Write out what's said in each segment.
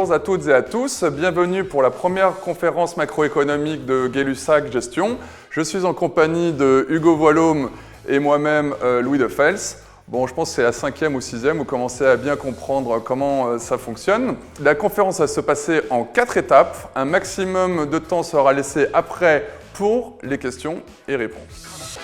Bonjour à toutes et à tous, bienvenue pour la première conférence macroéconomique de Gay-Lussac Gestion. Je suis en compagnie de Hugo Voilhomme et moi-même Louis de Fels. Bon, je pense que c'est la 5e ou 6e, vous commencez à bien comprendre comment ça fonctionne. La conférence va se passer en 4 étapes. Un maximum de temps sera laissé après pour les questions et réponses.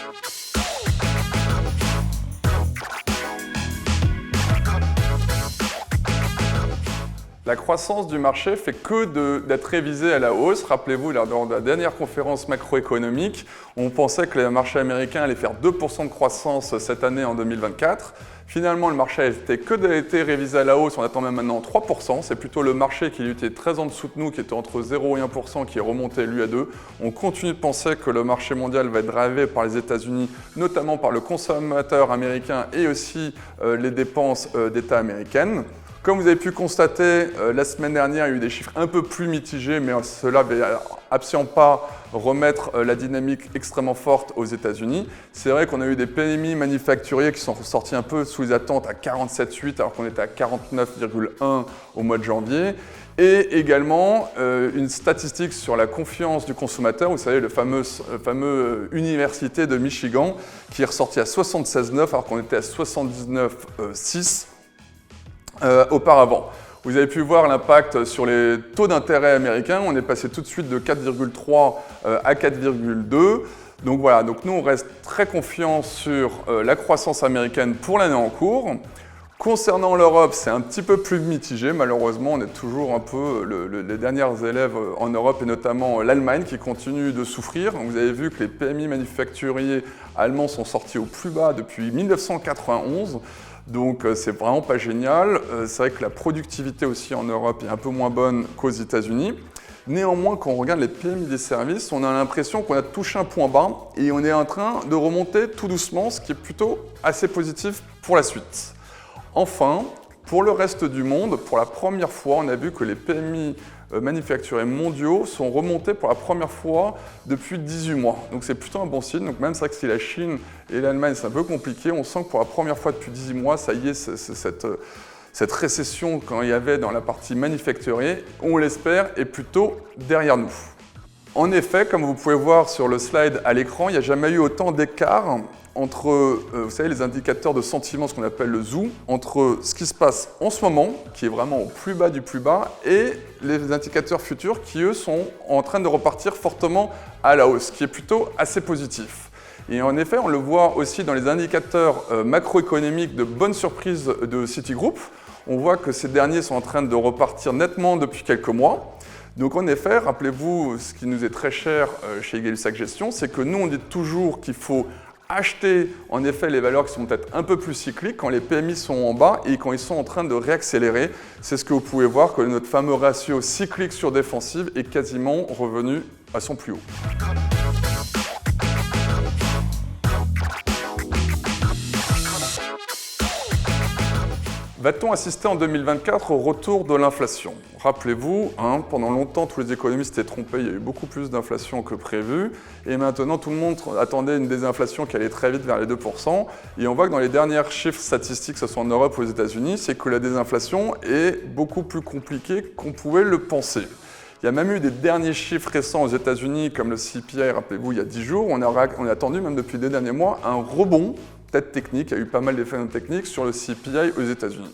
La croissance du marché fait que d'être révisée à la hausse. Rappelez-vous, lors de la dernière conférence macroéconomique, on pensait que le marché américain allait faire 2% de croissance cette année en 2024. Finalement, le marché a été révisé à la hausse, on attend même maintenant 3%. C'est plutôt le marché qui était très en dessous de nous, qui était entre 0 et 1%, qui est remonté lui à 2. On continue de penser que le marché mondial va être drivé par les États-Unis, notamment par le consommateur américain et aussi les dépenses d'État américaines. Comme vous avez pu constater, la semaine dernière, il y a eu des chiffres un peu plus mitigés, mais cela ne va absolument pas remettre la dynamique extrêmement forte aux États-Unis. C'est vrai qu'on a eu des PMI manufacturiers qui sont sortis un peu sous les attentes à 47,8 alors qu'on était à 49,1 au mois de janvier. Et également une statistique sur la confiance du consommateur, vous savez, le fameux Université de Michigan qui est ressorti à 76,9 alors qu'on était à 79,6. Auparavant. Vous avez pu voir l'impact sur les taux d'intérêt américains. On est passé tout de suite de 4,3 à 4,2. Donc voilà, donc nous on reste très confiants sur la croissance américaine pour l'année en cours. Concernant l'Europe, c'est un petit peu plus mitigé. Malheureusement, on est toujours un peu les dernières élèves en Europe et notamment l'Allemagne qui continue de souffrir. Vous avez vu que les PMI manufacturiers allemands sont sortis au plus bas depuis 1991. Donc c'est vraiment pas génial. C'est vrai que la productivité aussi en Europe est un peu moins bonne qu'aux États-Unis. Néanmoins, quand on regarde les PMI des services, on a l'impression qu'on a touché un point bas et on est en train de remonter tout doucement, ce qui est plutôt assez positif pour la suite. Enfin, pour le reste du monde, pour la première fois, on a vu que les PMI manufacturiers mondiaux sont remontés pour la première fois depuis 18 mois. Donc c'est plutôt un bon signe. Donc même c'est vrai que si la Chine et l'Allemagne c'est un peu compliqué, on sent que pour la première fois depuis 18 mois, ça y est, cette récession quand il y avait dans la partie manufacturier, on l'espère, est plutôt derrière nous. En effet, comme vous pouvez voir sur le slide à l'écran, il n'y a jamais eu autant d'écart entre, vous savez, les indicateurs de sentiment, ce qu'on appelle le ZOO, entre ce qui se passe en ce moment, qui est vraiment au plus bas du plus bas, et les indicateurs futurs qui, eux, sont en train de repartir fortement à la hausse, ce qui est plutôt assez positif. Et en effet, on le voit aussi dans les indicateurs macroéconomiques de bonnes surprises de Citigroup. On voit que ces derniers sont en train de repartir nettement depuis quelques mois. Donc en effet, rappelez-vous, ce qui nous est très cher chez Gay-Lussac Gestion, c'est que nous, on dit toujours qu'il faut acheter en effet les valeurs qui sont peut-être un peu plus cycliques quand les PMI sont en bas et quand ils sont en train de réaccélérer. C'est ce que vous pouvez voir que notre fameux ratio cyclique sur défensive est quasiment revenu à son plus haut. Va-t-on assister en 2024 au retour de l'inflation? Rappelez-vous, pendant longtemps, tous les économistes étaient trompés, il y a eu beaucoup plus d'inflation que prévu. Et maintenant, tout le monde attendait une désinflation qui allait très vite vers les 2%. Et on voit que dans les derniers chiffres statistiques, que ce soit en Europe ou aux États-Unis, c'est que la désinflation est beaucoup plus compliquée qu'on pouvait le penser. Il y a même eu des derniers chiffres récents aux États-Unis, comme le CPI, rappelez-vous, il y a 10 jours. On a attendu, même depuis les derniers mois, un rebond, peut-être technique, il y a eu pas mal d'effets techniques sur le CPI aux États-Unis.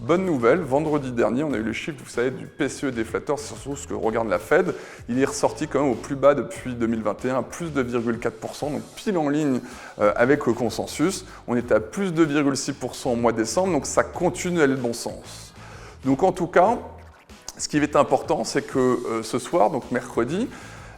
Bonne nouvelle, vendredi dernier, on a eu le chiffre, vous savez, du PCE déflateur, c'est surtout ce que regarde la Fed. Il est ressorti quand même au plus bas depuis 2021, à plus de 2,4%, donc pile en ligne avec le consensus. On était à plus de 2,6% au mois de décembre, donc ça continue d'aller dans le bon sens. Donc en tout cas, ce qui est important, c'est que ce soir, donc mercredi,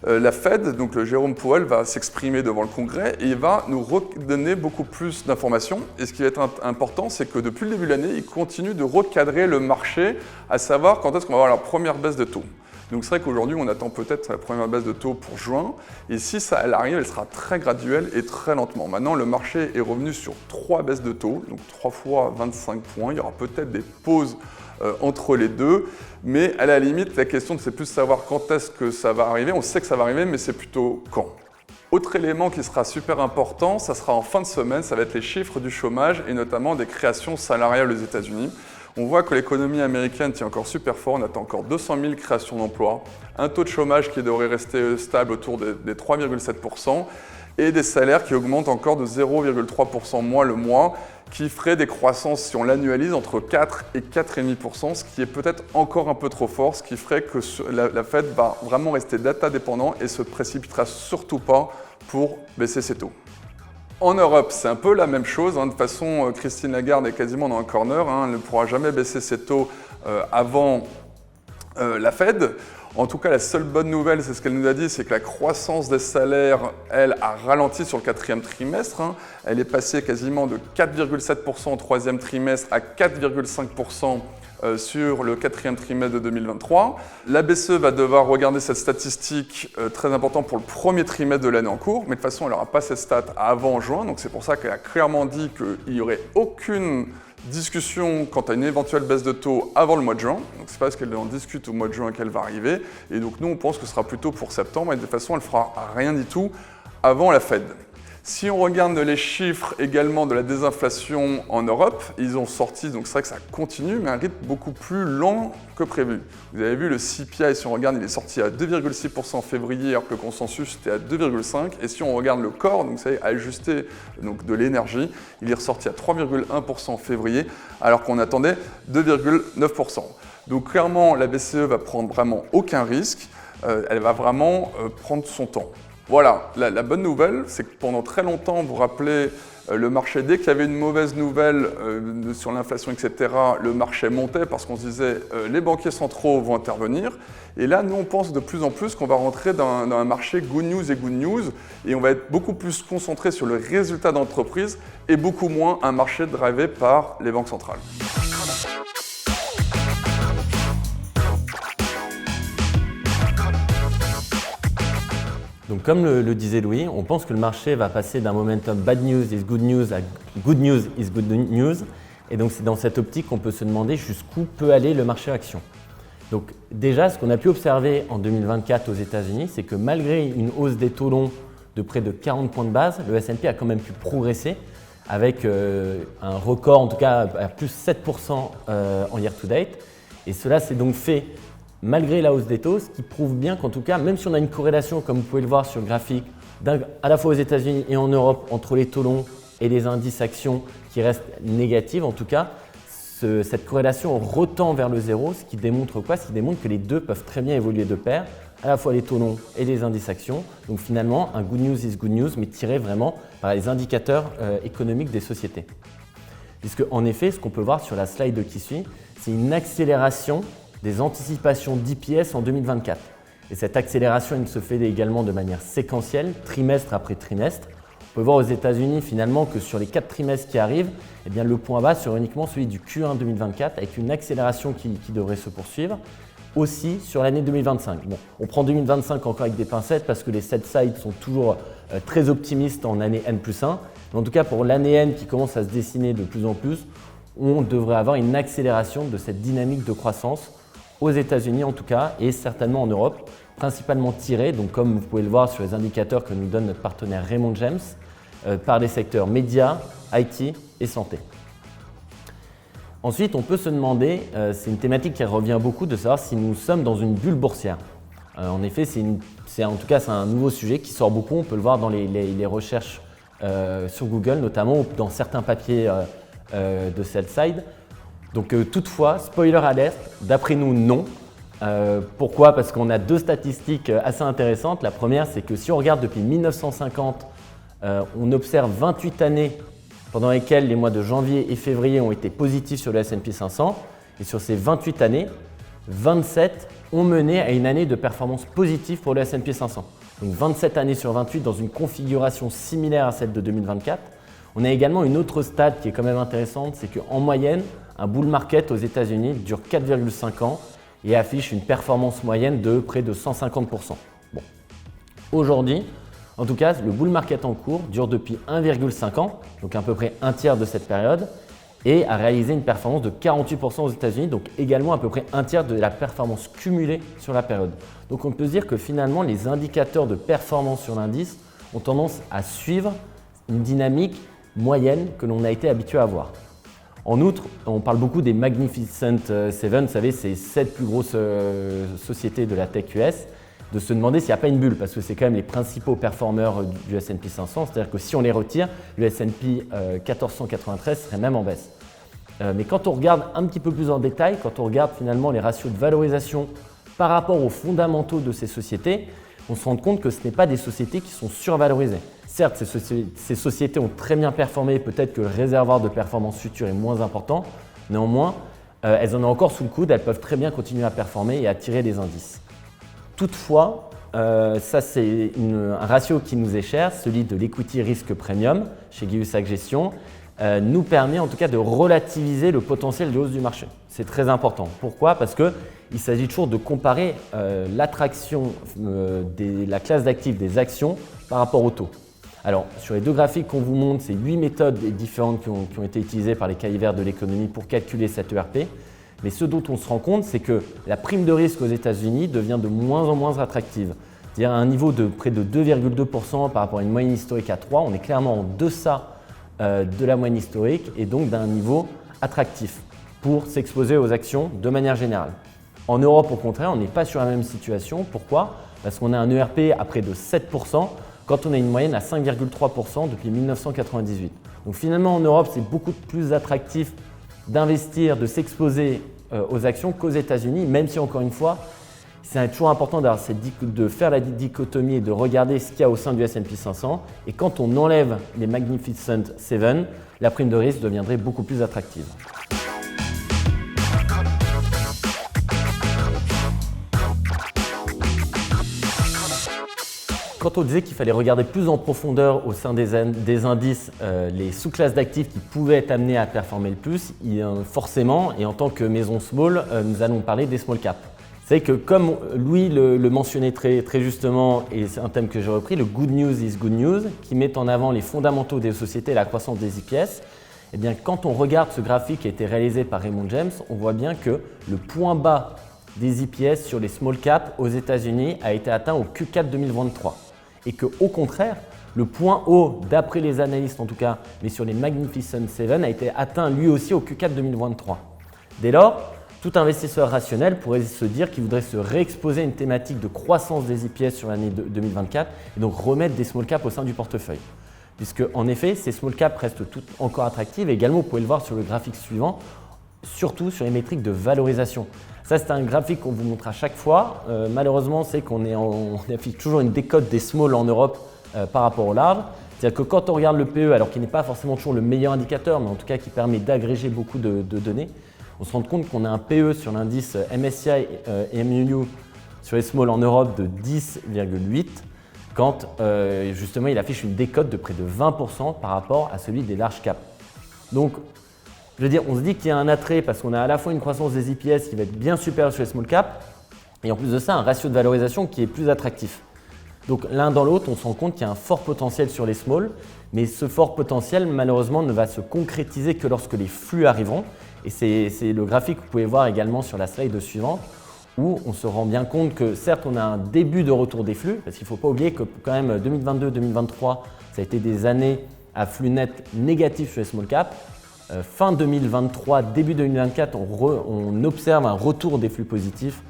la Fed, donc le Jérôme Powell, va s'exprimer devant le Congrès et il va nous redonner beaucoup plus d'informations. Et ce qui va être important, c'est que depuis le début de l'année, il continue de recadrer le marché, à savoir quand est-ce qu'on va avoir la première baisse de taux. Donc c'est vrai qu'aujourd'hui, on attend peut-être la première baisse de taux pour juin. Et si elle arrive, elle sera très graduelle et très lentement. Maintenant, le marché est revenu sur 3 baisses de taux, donc 3 fois 25 points. Il y aura peut-être des pauses entre les deux, mais à la limite, la question, c'est plus de savoir quand est-ce que ça va arriver. On sait que ça va arriver, mais c'est plutôt quand. Autre élément qui sera super important, ça sera en fin de semaine, ça va être les chiffres du chômage et notamment des créations salariales aux États-Unis. On voit que l'économie américaine tient encore super fort, on attend encore 200 000 créations d'emplois, un taux de chômage qui devrait rester stable autour des 3,7% et des salaires qui augmentent encore de 0,3% mois le mois, qui ferait des croissances, si on l'annualise, entre 4 et 4,5%, ce qui est peut-être encore un peu trop fort, ce qui ferait que la Fed va vraiment rester data dépendant et se précipitera surtout pas pour baisser ses taux. En Europe, c'est un peu la même chose. De toute façon, Christine Lagarde est quasiment dans un corner. Elle ne pourra jamais baisser ses taux avant la Fed. En tout cas, la seule bonne nouvelle, c'est ce qu'elle nous a dit, c'est que la croissance des salaires, elle, a ralenti sur le quatrième trimestre. Elle est passée quasiment de 4,7% au troisième trimestre à 4,5% sur le quatrième trimestre de 2023. La BCE va devoir regarder cette statistique très importante pour le premier trimestre de l'année en cours, mais de toute façon, elle n'aura pas cette stat avant juin, donc c'est pour ça qu'elle a clairement dit qu'il n'y aurait aucune discussion quant à une éventuelle baisse de taux avant le mois de juin. Donc c'est parce qu'elle en discute au mois de juin qu'elle va arriver, et donc nous on pense que ce sera plutôt pour septembre, et de toute façon elle ne fera rien du tout avant la Fed. Si on regarde les chiffres également de la désinflation en Europe, ils ont sorti, donc c'est vrai que ça continue, mais à un rythme beaucoup plus lent que prévu. Vous avez vu le CPI, si on regarde, il est sorti à 2,6% en février, alors que le consensus était à 2,5%. Et si on regarde le corps, donc c'est ajusté donc de l'énergie, il est ressorti à 3,1% en février, alors qu'on attendait 2,9%. Donc clairement, la BCE va prendre vraiment aucun risque, elle va vraiment prendre son temps. Voilà, la bonne nouvelle, c'est que pendant très longtemps, vous vous rappelez, le marché, dès qu'il y avait une mauvaise nouvelle sur l'inflation, etc., le marché montait parce qu'on se disait les banquiers centraux vont intervenir. Et là, nous, on pense de plus en plus qu'on va rentrer dans un marché good news et good news, et on va être beaucoup plus concentré sur le résultat d'entreprise et beaucoup moins un marché drivé par les banques centrales. Donc comme le disait Louis, on pense que le marché va passer d'un momentum bad news is good news à good news is good news. Et donc c'est dans cette optique qu'on peut se demander jusqu'où peut aller le marché action. Donc déjà, ce qu'on a pu observer en 2024 aux États-Unis, c'est que malgré une hausse des taux longs de près de 40 points de base, le S&P a quand même pu progresser avec un record, en tout cas à plus 7% en year to date. Et cela s'est donc fait malgré la hausse des taux, ce qui prouve bien qu'en tout cas, même si on a une corrélation, comme vous pouvez le voir sur le graphique, à la fois aux États-Unis et en Europe, entre les taux longs et les indices actions qui restent négatives, en tout cas, cette corrélation retend vers le zéro, ce qui démontre quoi? Ce qui démontre que les deux peuvent très bien évoluer de pair, à la fois les taux longs et les indices actions. Donc finalement, un good news is good news, mais tiré vraiment par les indicateurs économiques des sociétés. Puisque en effet, ce qu'on peut voir sur la slide qui suit, c'est une accélération des anticipations d'EPS en 2024. Et cette accélération, elle se fait également de manière séquentielle, trimestre après trimestre. On peut voir aux États-Unis finalement que sur les 4 trimestres qui arrivent, eh bien, le point bas sera uniquement celui du Q1 2024 avec une accélération qui devrait se poursuivre aussi sur l'année 2025. Bon, on prend 2025 encore avec des pincettes parce que les sell side sont toujours très optimistes en année N+1. Mais en tout cas, pour l'année N qui commence à se dessiner de plus en plus, on devrait avoir une accélération de cette dynamique de croissance aux États-Unis en tout cas, et certainement en Europe, principalement tiré, donc comme vous pouvez le voir sur les indicateurs que nous donne notre partenaire Raymond James, par les secteurs médias, IT et santé. Ensuite, on peut se demander, c'est une thématique qui revient beaucoup, de savoir si nous sommes dans une bulle boursière. En effet, c'est un nouveau sujet qui sort beaucoup, on peut le voir dans les recherches sur Google, notamment ou dans certains papiers de sell side. Donc toutefois, spoiler alert, d'après nous, non. Pourquoi? Parce qu'on a deux statistiques assez intéressantes. La première, c'est que si on regarde depuis 1950, on observe 28 années pendant lesquelles les mois de janvier et février ont été positifs sur le S&P 500. Et sur ces 28 années, 27 ont mené à une année de performance positive pour le S&P 500. Donc 27 années sur 28 dans une configuration similaire à celle de 2024. On a également une autre stat qui est quand même intéressante, c'est qu'en moyenne, un bull market aux États-Unis dure 4,5 ans et affiche une performance moyenne de près de 150%. Bon. Aujourd'hui, en tout cas, le bull market en cours dure depuis 1,5 ans, donc à peu près un tiers de cette période, et a réalisé une performance de 48% aux États-Unis, donc également à peu près un tiers de la performance cumulée sur la période. Donc on peut se dire que finalement, les indicateurs de performance sur l'indice ont tendance à suivre une dynamique moyenne que l'on a été habitué à voir. En outre, on parle beaucoup des Magnificent Seven, vous savez, ces 7 plus grosses sociétés de la tech US, de se demander s'il n'y a pas une bulle, parce que c'est quand même les principaux performeurs du S&P 500, c'est-à-dire que si on les retire, le S&P 1493 serait même en baisse. Mais quand on regarde un petit peu plus en détail, quand on regarde finalement les ratios de valorisation par rapport aux fondamentaux de ces sociétés, on se rend compte que ce n'est pas des sociétés qui sont survalorisées. Certes, ces sociétés ont très bien performé, peut-être que le réservoir de performance future est moins important. Néanmoins, elles en ont encore sous le coude, elles peuvent très bien continuer à performer et attirer des indices. Toutefois, ça c'est un ratio qui nous est cher, celui de l'equity risk premium chez Gay-Lussac Gestion, nous permet en tout cas de relativiser le potentiel de hausse du marché. C'est très important. Pourquoi? Parce qu'il s'agit toujours de comparer l'attraction de la classe d'actifs des actions par rapport au taux. Alors, sur les deux graphiques qu'on vous montre, c'est 8 méthodes différentes qui ont été utilisées par les cahiers verts de l'économie pour calculer cette ERP. Mais ce dont on se rend compte, c'est que la prime de risque aux États-Unis devient de moins en moins attractive. C'est-à-dire à un niveau de près de 2,2% par rapport à une moyenne historique à 3, on est clairement en deçà de la moyenne historique et donc d'un niveau attractif pour s'exposer aux actions de manière générale. En Europe, au contraire, on n'est pas sur la même situation. Pourquoi? Parce qu'on a un ERP à près de 7%, quand on a une moyenne à 5,3% depuis 1998. Donc finalement, en Europe, c'est beaucoup plus attractif d'investir, de s'exposer aux actions qu'aux États-Unis, même si encore une fois, c'est toujours important de faire la dichotomie et de regarder ce qu'il y a au sein du S&P 500. Et quand on enlève les Magnificent Seven, la prime de risque deviendrait beaucoup plus attractive. Quand on disait qu'il fallait regarder plus en profondeur au sein des indices les sous-classes d'actifs qui pouvaient être amenées à performer le plus, forcément, et en tant que maison small, nous allons parler des small caps. C'est que comme Louis le mentionnait très justement, et c'est un thème que j'ai repris, le good news is good news, qui met en avant les fondamentaux des sociétés et la croissance des EPS, eh bien, quand on regarde ce graphique qui a été réalisé par Raymond James, on voit bien que le point bas des EPS sur les small caps aux États-Unis a été atteint au Q4 2023. Et qu'au contraire, le point haut, d'après les analystes en tout cas, mais sur les Magnificent Seven, a été atteint lui aussi au Q4 2023. Dès lors, tout investisseur rationnel pourrait se dire qu'il voudrait se réexposer à une thématique de croissance des EPS sur l'année 2024 et donc remettre des small caps au sein du portefeuille. Puisque en effet, ces small caps restent toutes encore attractives et également, vous pouvez le voir sur le graphique suivant, surtout sur les métriques de valorisation. Ça, c'est un graphique qu'on vous montre à chaque fois. Malheureusement, c'est qu'on affiche toujours une décote des small en Europe par rapport au large. C'est-à-dire que quand on regarde le PE, alors qu'il n'est pas forcément toujours le meilleur indicateur, mais en tout cas qui permet d'agréger beaucoup de données, on se rend compte qu'on a un PE sur l'indice MSCI et MUU sur les small en Europe de 10,8 quand justement il affiche une décote de près de 20% par rapport à celui des large caps. Donc, je veux dire, on se dit qu'il y a un attrait parce qu'on a à la fois une croissance des EPS qui va être bien supérieure sur les small caps et en plus de ça, un ratio de valorisation qui est plus attractif. Donc l'un dans l'autre, on se rend compte qu'il y a un fort potentiel sur les small, mais ce fort potentiel, malheureusement, ne va se concrétiser que lorsque les flux arriveront. Et c'est le graphique que vous pouvez voir également sur la slide suivante, où on se rend bien compte que certes, on a un début de retour des flux, parce qu'il ne faut pas oublier que quand même 2022-2023, ça a été des années à flux net négatifs sur les small caps. Fin 2023, début 2024, on observe un retour des flux positifs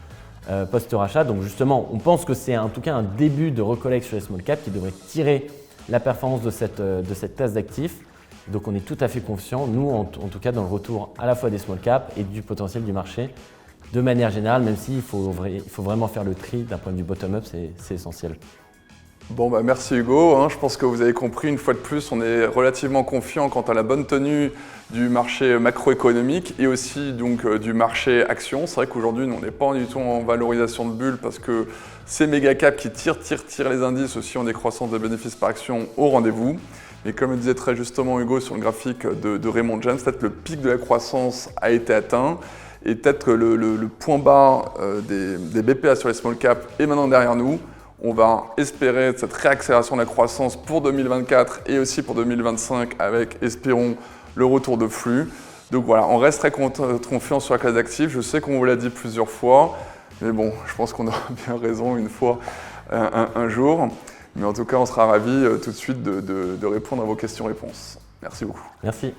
post-rachat. Donc justement, on pense que c'est en tout cas un début de recollecte sur les small caps qui devrait tirer la performance de cette classe d'actifs. Donc on est tout à fait confiant, nous en tout cas, dans le retour à la fois des small caps et du potentiel du marché de manière générale, même s'il faut vraiment faire le tri d'un point de vue bottom-up, c'est essentiel. Bon, merci Hugo, je pense que vous avez compris, une fois de plus, on est relativement confiant quant à la bonne tenue du marché macroéconomique et aussi donc du marché action. C'est vrai qu'aujourd'hui, on n'est pas du tout en valorisation de bulle parce que ces méga caps qui tirent les indices aussi ont des croissances de bénéfices par action au rendez-vous. Mais comme le disait très justement Hugo sur le graphique de Raymond James, peut-être le pic de la croissance a été atteint et peut-être que le point bas des BPA sur les small caps est maintenant derrière nous. On va espérer cette réaccélération de la croissance pour 2024 et aussi pour 2025 avec, espérons, le retour de flux. Donc voilà, on reste très confiant sur la classe d'actifs. Je sais qu'on vous l'a dit plusieurs fois, mais bon, je pense qu'on aura bien raison une fois, un jour. Mais en tout cas, on sera ravis tout de suite de répondre à vos questions-réponses. Merci beaucoup. Merci.